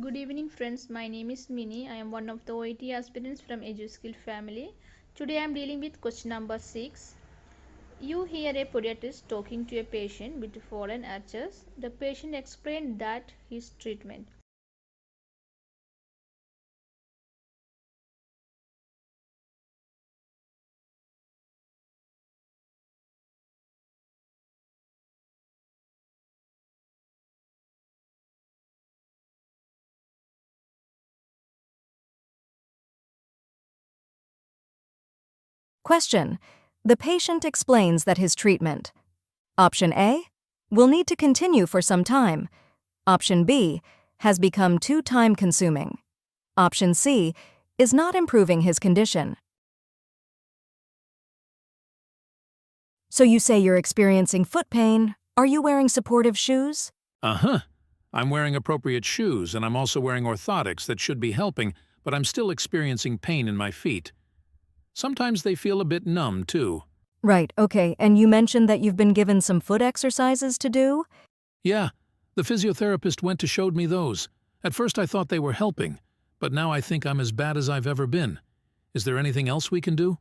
Good evening friends, my name is Mini. I am one of the OET aspirants from Edu Skills family. Today I am dealing with question number 6. You hear a podiatrist talking to a patient with fallen arches. The patient explained that his treatment. Question. The patient explains that his treatment. Option A. Will need to continue for some time. Option B. Has become too time-consuming. Option C. Is not improving his condition. So you say you're experiencing foot pain. Are you wearing supportive shoes? Uh-huh. I'm wearing appropriate shoes, and I'm also wearing orthotics that should be helping, but I'm still experiencing pain in my feet. Sometimes they feel a bit numb, too. Right, okay, and you mentioned that you've been given some foot exercises to do? Yeah, the physiotherapist went to showed me those. At first I thought they were helping, but now I think I'm as bad as I've ever been. Is there anything else we can do?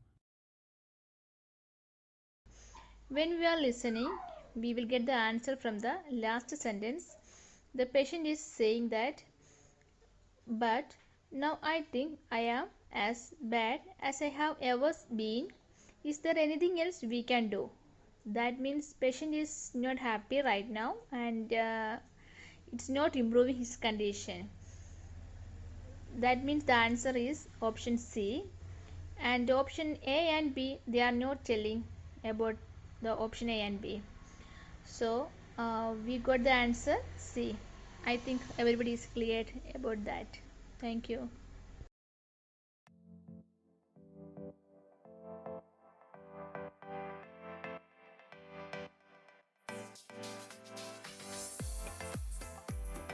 When we are listening, we will get the answer from the last sentence. The patient is saying that, but now I think I am as bad as I have ever been. Is there anything else we can do? That means patient is not happy right now and it's not improving his condition. That means the answer is option C, and option A and B, they are not telling about the option A and B. So we got the answer C. I think everybody is clear about that. Thank you.